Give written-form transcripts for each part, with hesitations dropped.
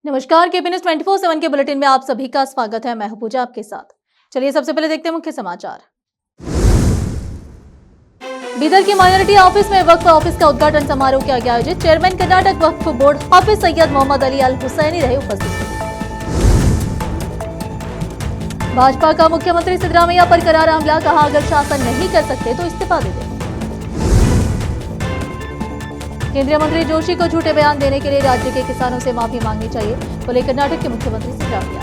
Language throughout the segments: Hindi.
नमस्कार, केपी न्यूज 24/7 के बुलेटिन में आप सभी का स्वागत है। मैं हूं पूजा आपके साथ। चलिए सबसे पहले देखते हैं मुख्य समाचार। बीदर की माइनॉरिटी ऑफिस में वक्फ ऑफिस का उद्घाटन समारोह किया गया आयोजित। चेयरमैन कर्नाटक वक्फ बोर्ड हाफिज सैयद मोहम्मद अली अल हुसैनी रहे उपस्थित। भाजपा का मुख्यमंत्री सिद्धरामैया पर करारा हमला, कहा अगर शासन नहीं कर सकते तो इस्तीफा दे दें। केंद्रीय मंत्री जोशी को झूठे बयान देने के लिए राज्य के किसानों से माफी मांगनी चाहिए, बोले कर्नाटक के मुख्यमंत्री सिद्धरामैया।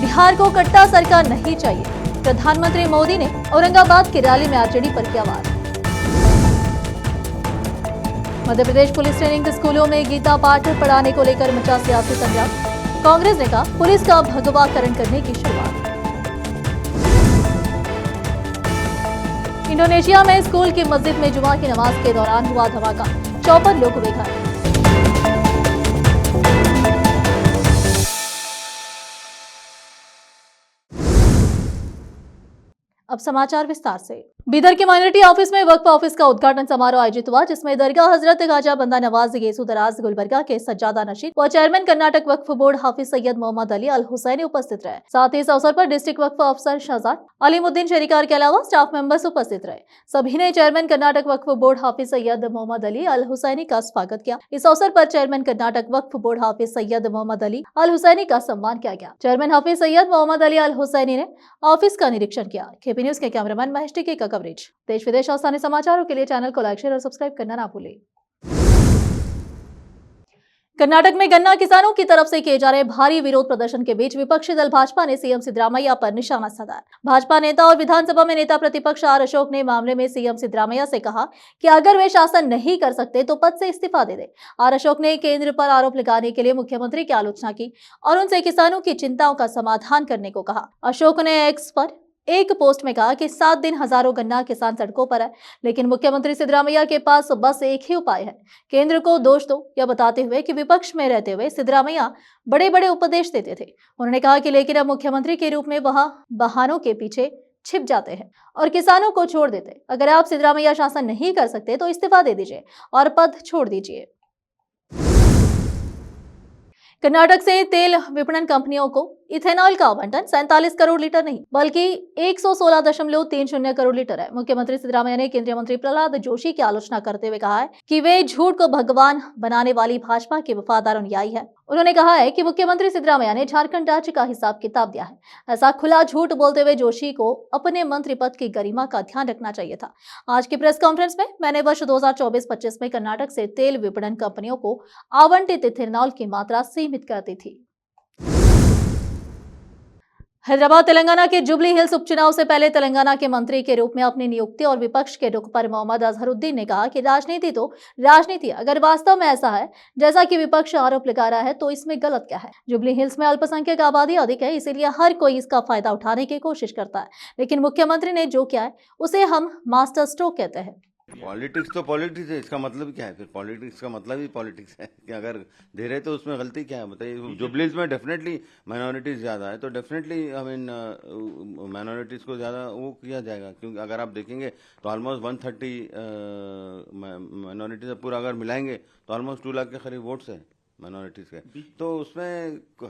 बिहार को कट्टा सरकार नहीं चाहिए, प्रधानमंत्री मोदी ने औरंगाबाद की रैली में आरजेडी पर किया वार। मध्य प्रदेश पुलिस ट्रेनिंग स्कूलों में गीता पाठ पढ़ाने को लेकर मचा सियासी संग्राम, कांग्रेस ने कहा पुलिस का भगवाकरण करने की शुरुआत। इंडोनेशिया में स्कूल की मस्जिद में जुमा की नमाज के दौरान हुआ धमाका, 54 लोग हुए घायल। अब समाचार विस्तार से। बीदर के माइनॉरिटी ऑफिस में वक्फ ऑफिस का उद्घाटन समारोह आयोजित हुआ, जिसमें दरगाह हजरत ख्वाजा बंदा नवाज येसु दराज गुलबर्गा के सज्जादा नशीद व चेयरमैन कर्नाटक वक्फ बोर्ड हाफिज सैयद मोहम्मद अली अल हुसैनी उपस्थित रहे। साथ ही इस अवसर पर डिस्ट्रिक्ट वक्फ अफसर शहजाद अलीमुद्दीन शरीकार के अलावा स्टाफ मेंबर्स उपस्थित रहे। सभी ने चेयरमैन कर्नाटक वक्फ बोर्ड हाफिज सैयद मोहम्मद अली अल हुसैनी का स्वागत किया। इस अवसर पर चेयरमैन कर्नाटक वक्फ बोर्ड हाफिज सैयद मोहम्मद अली अल हुसैनी का सम्मान किया गया। चेयरमैन हाफिज सैयद मोहम्मद अली अल हुसैनी ने ऑफिस का निरीक्षण किया। केपी न्यूज के कैमरामैन महेश टिके का कवरेज। देश विदेश और स्थानीय समाचारों के लिए चैनल को लाइक, शेयर और सब्सक्राइब करना ना भूलें। कर्नाटक में गन्ना किसानों की तरफ से किए जा रहे भारी विरोध प्रदर्शन के बीच विपक्षी दल भाजपा ने सीएम सिद्धरामैया पर निशाना साधा। भाजपा नेता और विधानसभा में नेता प्रतिपक्ष आर अशोक ने मामले में सीएम सिद्धरामैया से कहा कि अगर वे शासन नहीं कर सकते तो पद से इस्तीफा दे दे। आर अशोक ने केंद्र पर आरोप लगाने के लिए मुख्यमंत्री की आलोचना की और उनसे किसानों की चिंताओं का समाधान करने को कहा। अशोक ने एक्स पर एक पोस्ट में कहा कि 7 दिन हजारों गन्ना किसान सड़कों पर है, लेकिन मुख्यमंत्री सिद्धरामैया के पास बस एक ही उपाय है, केंद्र को दोष दो। यह बताते हुए कि विपक्ष में रहते हुए सिद्धरामैया बड़े बड़े उपदेश देते थे। उन्होंने कहा कि लेकिन अब मुख्यमंत्री के रूप में वह बहानों के पीछे छिप जाते हैं और किसानों को छोड़ देते। अगर आप सिद्धरामैया शासन नहीं कर सकते तो इस्तीफा दे दीजिए और पद छोड़ दीजिए। कर्नाटक से तेल विपणन कंपनियों को इथेनॉल का आवंटन 47 करोड़ लीटर नहीं बल्कि 116.30 करोड़ लीटर है। मुख्यमंत्री सिद्धरामैया ने केंद्रीय मंत्री प्रहलाद जोशी की आलोचना करते हुए कहा है कि वे झूठ को भगवान बनाने वाली भाजपा के वफादार अनुयायी है। उन्होंने कहा है कि मुख्यमंत्री सिद्धरामैया ने झारखंड राज्य का हिसाब किताब दिया है। ऐसा खुला झूठ बोलते हुए जोशी को अपने मंत्री पद की गरिमा का ध्यान रखना चाहिए था। आज की प्रेस कॉन्फ्रेंस में मैंने वर्ष 2024-25 में कर्नाटक से तेल विपणन कंपनियों को आवंटित इथेनॉल की मात्रा सीमित कर दी थी। हैदराबाद तेलंगाना के जुबली हिल्स उपचुनाव से पहले तेलंगाना के मंत्री के रूप में अपनी नियुक्ति और विपक्ष के रुख पर मोहम्मद अजहरुद्दीन ने कहा कि राजनीति तो राजनीति, अगर वास्तव में ऐसा है जैसा कि विपक्ष आरोप लगा रहा है तो इसमें गलत क्या है। जुबली हिल्स में अल्पसंख्यक आबादी अधिक है, इसीलिए हर कोई इसका फायदा उठाने की कोशिश करता है, लेकिन मुख्यमंत्री ने जो किया है उसे हम मास्टर स्ट्रोक कहते हैं। पॉलिटिक्स तो पॉलिटिक्स है, इसका मतलब क्या है? फिर पॉलिटिक्स का मतलब ही पॉलिटिक्स है कि अगर दे रहे तो उसमें गलती क्या है बताइए। जुबलीज में डेफिनेटली माइनॉरिटीज ज़्यादा है, तो डेफिनेटली आई मीन माइनॉरिटीज़ को ज़्यादा वो किया जाएगा, क्योंकि अगर आप देखेंगे तो ऑलमोस्ट 130 माइनॉरिटीज पूरा अगर मिलाएंगे तो ऑलमोस्ट 2 लाख के करीब वोट्स है माइनॉरिटीज़ के। तो उसमें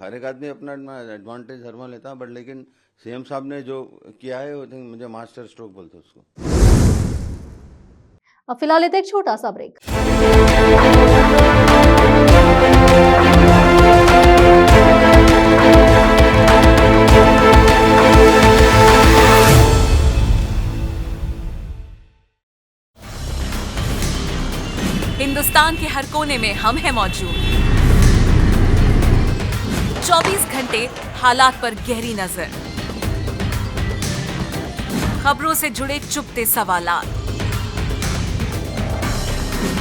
हर एक आदमी अपना एडवांटेज हर में लेता है, बट लेकिन सीएम साहब ने जो किया है मुझे मास्टर स्ट्रोक बोलते उसको। अब फिलहाल एक छोटा सा ब्रेक। हिंदुस्तान के हर कोने में हम हैं मौजूद। 24 घंटे हालात पर गहरी नजर, खबरों से जुड़े चुपते सवालात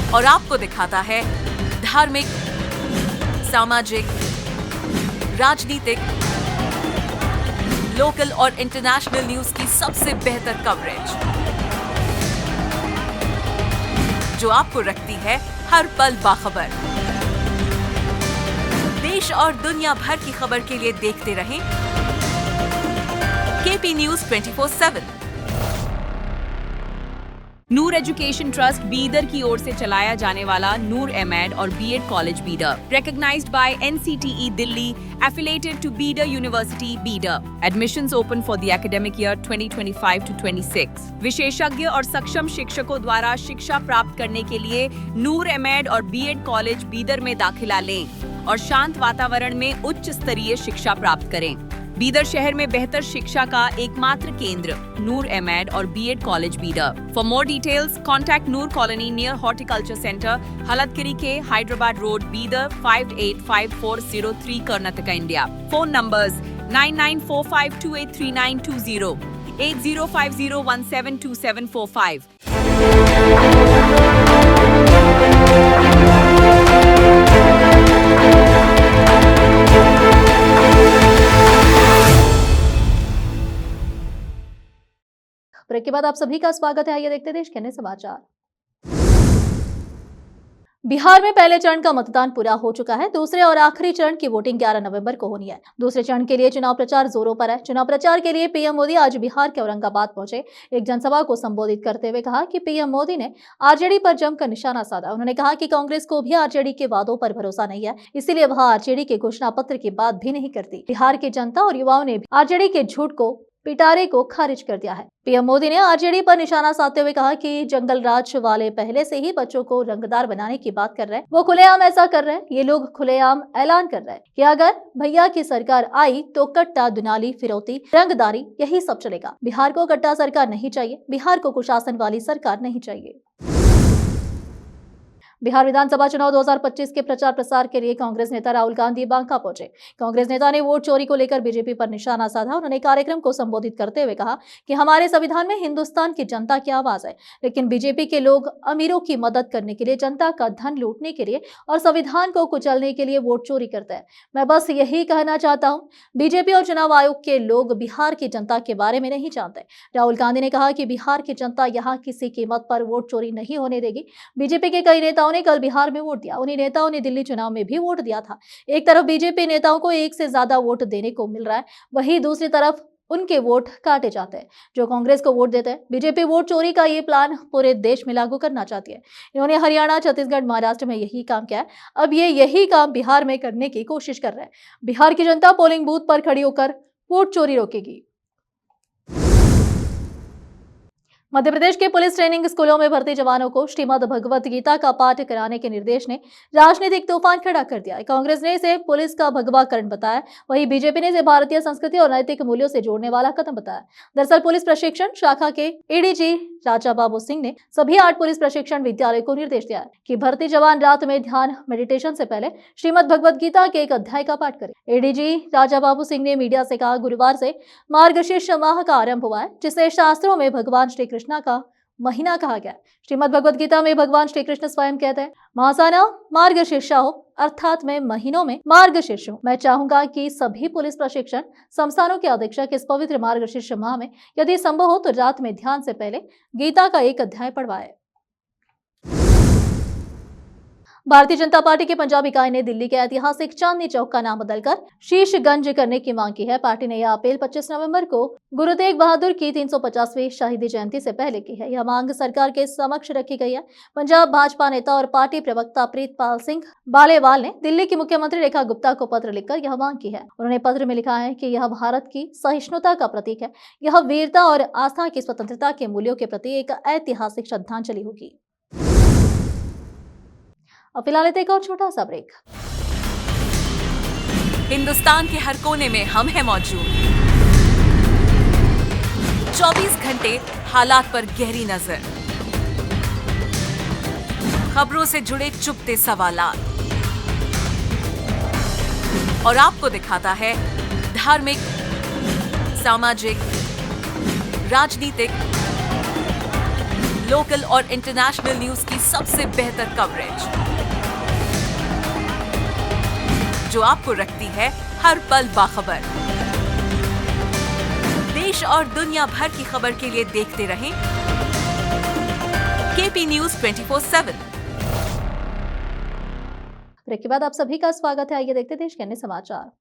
और आपको दिखाता है धार्मिक, सामाजिक, राजनीतिक, लोकल और इंटरनेशनल न्यूज की सबसे बेहतर कवरेज, जो आपको रखती है हर पल बाखबर। देश और दुनिया भर की खबर के लिए देखते रहें KP news 24/7। Noor education trust Bidar की ओर से चलाया जाने वाला नूर एमएड और BEd college Bidar, recognized by NCTE Delhi, affiliated to Bidar University, Bidar. Admissions open for the academic year 2025 to 26. विशेषज्ञ और सक्षम शिक्षकों द्वारा शिक्षा प्राप्त करने के लिए नूर एमएड और बीएड कॉलेज बीदर में दाखिला लें और शांत वातावरण में उच्च स्तरीय शिक्षा प्राप्त करें। बीदर शहर में बेहतर शिक्षा का एकमात्र केंद्र नूर एमएड और BEd college Bidar. For more details contact Noor colony near horticulture centre, Halatgiri के Hyderabad road, Bidar 585403 Karnataka, India. Phone numbers 9945283920, 8050172745। Break के बाद आप सभी का स्वागत है। आइए देखते हैं देश के अन्य समाचार। बिहार में पहले चरण का मतदान पूरा हो चुका है। दूसरे और आखिरी चरण की वोटिंग 11 नवंबर को होनी है। दूसरे चरण के लिए चुनाव प्रचार जोरों पर है। चुनाव प्रचार के लिए पीएम मोदी आज बिहार के औरंगाबाद पहुंचे। एक जनसभा को संबोधित करते हुए कहा कि पीएम मोदी ने आरजेडी पर जमकर निशाना साधा। उन्होंने कहा कि कांग्रेस को भी आरजेडी के वादों पर भरोसा नहीं है, इसीलिए वह आरजेडी के घोषणा पत्र की बात भी नहीं करती। बिहार की जनता और युवाओं ने आरजेडी के झूठ को, पिटारे को खारिज कर दिया है। पीएम मोदी ने आरजेडी पर निशाना साधते हुए कहा कि जंगल राज वाले पहले से ही बच्चों को रंगदार बनाने की बात कर रहे हैं। वो खुलेआम ऐसा कर रहे हैं। ये लोग खुलेआम ऐलान कर रहे हैं कि अगर भैया की सरकार आई तो कट्टा, दुनाली, फिरौती, रंगदारी यही सब चलेगा। बिहार को कट्टा सरकार नहीं चाहिए। बिहार को कुशासन वाली सरकार नहीं चाहिए। बिहार विधानसभा चुनाव 2025 के प्रचार प्रसार के लिए कांग्रेस नेता राहुल गांधी बांका पहुंचे। कांग्रेस नेता ने वोट चोरी को लेकर बीजेपी पर निशाना साधा। उन्होंने कार्यक्रम को संबोधित करते हुए कहा कि हमारे संविधान में हिंदुस्तान की जनता की आवाज है, लेकिन बीजेपी के लोग अमीरों की मदद करने के लिए, जनता का धन लूटने के लिए और संविधान को कुचलने के लिए वोट चोरी करते हैं। मैं बस यही कहना चाहता हूँ, बीजेपी और चुनाव आयोग के लोग बिहार की जनता के बारे में नहीं जानते। राहुल गांधी ने कहा कि बिहार की जनता यहाँ किसी कीमत पर वोट चोरी नहीं होने देगी। बीजेपी के कई नेताओं ने कल बिहार में वोट दिया। उन्हीं नेताओं ने दिल्ली चुनाव में भी वोट दिया था। एक तरफ बीजेपी नेताओं को एक से ज्यादा वोट देने को मिल रहा है, वहीं दूसरी तरफ उनके वोट काटे जाते हैं जो कांग्रेस को वोट देते हैं। बीजेपी वोट चोरी का ये प्लान पूरे देश में लागू करना चाहती है। इन्होंने हरियाणा, छत्तीसगढ़, महाराष्ट्र में यही काम किया है। अब ये यही काम बिहार में करने की कोशिश कर रहे हैं। बिहार की जनता पोलिंग बूथ पर खड़ी होकर वोट चोरी रोकेगी। मध्य प्रदेश के पुलिस ट्रेनिंग स्कूलों में भर्ती जवानों को श्रीमद् भगवत गीता का पाठ कराने के निर्देश ने राजनीतिक तूफान खड़ा कर दिया है। कांग्रेस ने इसे पुलिस का भगवाकरण बताया, वहीं बीजेपी ने इसे भारतीय संस्कृति और नैतिक मूल्यों से जोड़ने वाला कदम बताया। दरअसल पुलिस प्रशिक्षण शाखा के एडीजी राजा बाबू सिंह ने सभी 8 पुलिस प्रशिक्षण विद्यालय को निर्देश दिया है कि भर्ती जवान रात में ध्यान मेडिटेशन से पहले श्रीमद् भगवत गीता के एक अध्याय का पाठ करें। एडीजी राजा बाबू सिंह ने मीडिया से कहा, गुरुवार से मार्गशीर्ष माह का आरंभ हुआ है, जिसे शास्त्रों में भगवान श्री कृष्ण का महीना कहा गया है। श्रीमद् भगवत गीता में भगवान श्री कृष्ण स्वयं कहते हैं, मासाना मार्गशीर्षा हो, अर्थात मैं महीनों में मार्गशीर्ष हूँ। मैं चाहूंगा कि सभी पुलिस प्रशिक्षण संस्थानों के अधीक्षक इस पवित्र मार्गशीर्ष माह में यदि संभव हो तो रात में ध्यान से पहले गीता का एक अध्याय पढ़वाए। भारतीय जनता पार्टी के पंजाब इकाई ने दिल्ली के ऐतिहासिक चांदनी चौक का नाम बदलकर शीशगंज करने की मांग की है। पार्टी ने यह अपील 25 नवंबर को गुरु तेग बहादुर की 350वीं शहीदी जयंती से पहले की है। यह मांग सरकार के समक्ष रखी गई है। पंजाब भाजपा नेता और पार्टी प्रवक्ता प्रीतपाल सिंह बालेवाल ने दिल्ली की मुख्यमंत्री रेखा गुप्ता को पत्र लिखकर यह मांग की है। उन्होंने पत्र में लिखा है कि यह भारत की सहिष्णुता का प्रतीक है। यह वीरता और आस्था की स्वतंत्रता के मूल्यों के प्रति एक ऐतिहासिक श्रद्धांजलि होगी। अब फिलहाल एक और छोटा सा ब्रेक। हिंदुस्तान के हर कोने में हम हैं मौजूद। 24 घंटे हालात पर गहरी नजर, खबरों से जुड़े चुपते सवालात और आपको दिखाता है धार्मिक, सामाजिक, राजनीतिक, लोकल और इंटरनेशनल न्यूज की सबसे बेहतर कवरेज जो आपको रखती है हर पल बाखबर। देश और दुनिया भर की खबर के लिए देखते रहें केपी न्यूज 24/7। ब्रेक के बाद आप सभी का स्वागत है। आइए देखते हैं देश के अन्य समाचार।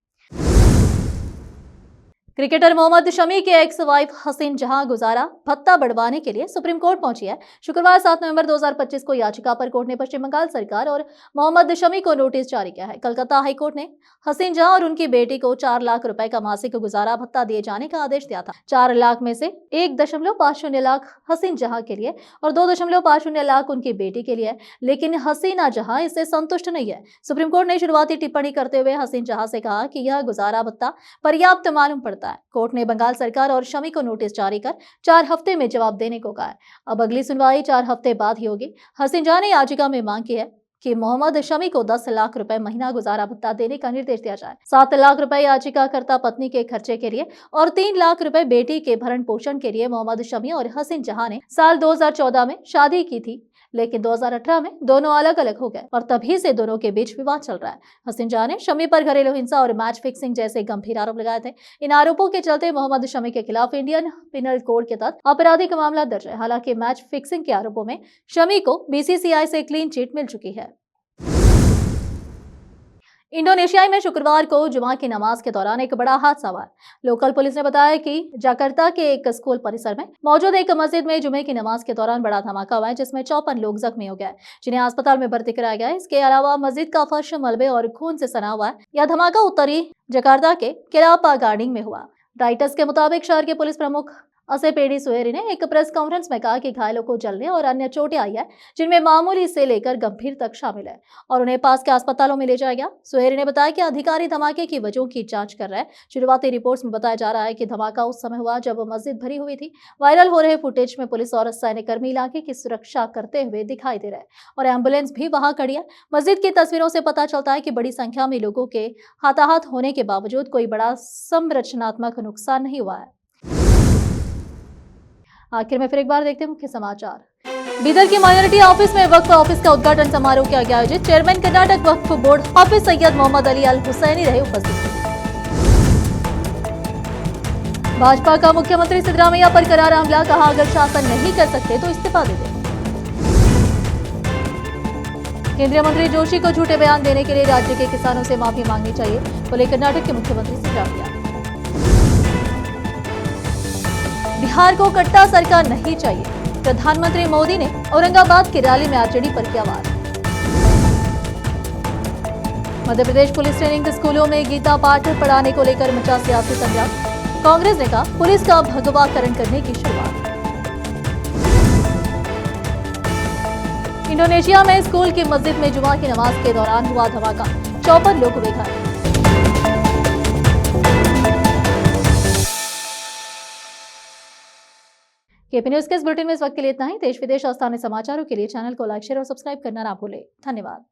क्रिकेटर मोहम्मद शमी के एक्स वाइफ हसीन जहां गुजारा भत्ता बढ़वाने के लिए सुप्रीम कोर्ट पहुंची है। शुक्रवार 7 नवंबर 2025 को याचिका पर कोर्ट ने पश्चिम बंगाल सरकार और मोहम्मद शमी को नोटिस जारी किया है। कलकत्ता हाईकोर्ट ने हसीन जहां और उनकी बेटी को 4 लाख रुपए का मासिक गुजारा भत्ता दिए जाने का आदेश दिया था। 4 लाख में से 1.50 लाख हसीन जहां के लिए और 2.50 लाख उनकी बेटी के लिए, लेकिन हसीना जहां इससे संतुष्ट नहीं है। सुप्रीम कोर्ट ने शुरुआती टिप्पणी करते हुए हसीन जहां से कहा कि यह गुजारा भत्ता पर्याप्त मालूम पड़ता है। कोर्ट ने बंगाल सरकार और शमी को नोटिस जारी कर 4 हफ्ते में जवाब देने को कहा है। अब अगली सुनवाई 4 हफ्ते बाद ही होगी। हसीन जहां ने याचिका में मांग की है कि मोहम्मद शमी को 10 लाख रुपए महीना गुजारा भत्ता देने का निर्देश दिया जाए। 7 लाख रुपए याचिकाकर्ता पत्नी के खर्चे के लिए और 3 लाख रुपए बेटी के भरण पोषण के लिए मोहम्मद शमी और हसीन जहां ने साल 2014 में शादी की थी, लेकिन 2018 में दोनों अलग अलग हो गए और तभी से दोनों के बीच विवाद चल रहा है। हसीन जहां ने शमी पर घरेलू हिंसा और मैच फिक्सिंग जैसे गंभीर आरोप लगाए थे। इन आरोपों के चलते मोहम्मद शमी के खिलाफ इंडियन पिनल कोड के तहत आपराधिक मामला दर्ज है। हालांकि मैच फिक्सिंग के आरोपों में शमी को बीसीसीआई से क्लीन चिट मिल चुकी है। इंडोनेशिया में शुक्रवार को जुमा की नमाज के दौरान एक बड़ा हादसा हुआ। लोकल पुलिस ने बताया कि जकार्ता के एक स्कूल परिसर में मौजूद एक मस्जिद में जुमे की नमाज के दौरान बड़ा धमाका हुआ है, जिसमें 54 लोग जख्मी हो गए, जिन्हें अस्पताल में भर्ती कराया गया है। इसके अलावा मस्जिद का फर्श मलबे और खून से सना हुआ है। यह धमाका उत्तरी जकार्ता के केलापा गार्डिंग में हुआ। राइटर्स के मुताबिक शहर के पुलिस प्रमुख असेपेडी सुहेरी ने एक प्रेस कॉन्फ्रेंस में कहा कि घायलों को जलने और अन्य चोटें आई है, जिनमें मामूली से लेकर गंभीर तक शामिल है, और उन्हें पास के अस्पतालों में ले जाया गया। सुहेरी ने बताया कि अधिकारी धमाके की वजहों की जांच कर रहे हैं। शुरुआती रिपोर्ट्स में बताया जा रहा है कि धमाका उस समय हुआ जब मस्जिद भरी हुई थी। वायरल हो रहे फुटेज में पुलिस और सैन्यकर्मी इलाके की सुरक्षा करते हुए दिखाई दे रहे हैं और एम्बुलेंस भी वहां खड़ी है। मस्जिद की तस्वीरों से पता चलता है कि बड़ी संख्या में लोगों के हताहत होने के बावजूद कोई बड़ा संरचनात्मक नुकसान नहीं हुआ है। आखिर में फिर एक बार देखते हैं मुख्य समाचार। बीदर की माइनॉरिटी ऑफिस में वक्फ ऑफिस का उद्घाटन समारोह किया गया आयोजित। चेयरमैन कर्नाटक वक्फ बोर्ड हाफिज सैयद मोहम्मद अली अल हुसैनी रहे उपस्थित। भाजपा का मुख्यमंत्री सिद्धरामैया पर करारा हमला, कहा अगर शासन नहीं कर सकते तो इस्तीफा दे दें। केंद्रीय मंत्री जोशी को झूठे बयान देने के लिए राज्य के किसानों से माफी मांगनी चाहिए, बोले कर्नाटक के मुख्यमंत्री सिद्धरामैया। बिहार को कट्टा सरकार नहीं चाहिए, प्रधानमंत्री मोदी ने औरंगाबाद की रैली में आरजेडी पर किया वार। मध्य प्रदेश पुलिस ट्रेनिंग स्कूलों में गीता पाठ पढ़ाने को लेकर मचा सियासी संग्राम, कांग्रेस ने कहा पुलिस का भगवाकरण करने की शुरुआत। इंडोनेशिया में स्कूल की मस्जिद में जुमा की नमाज के दौरान हुआ धमाका, 54 लोग हुए घायल। केपी न्यूज के इस बुलेटिन में इस वक्त के लिए इतना ही। देश विदेश और स्थानीय समाचारों के लिए चैनल को लाइक, शेयर और सब्सक्राइब करना ना भूलें। धन्यवाद।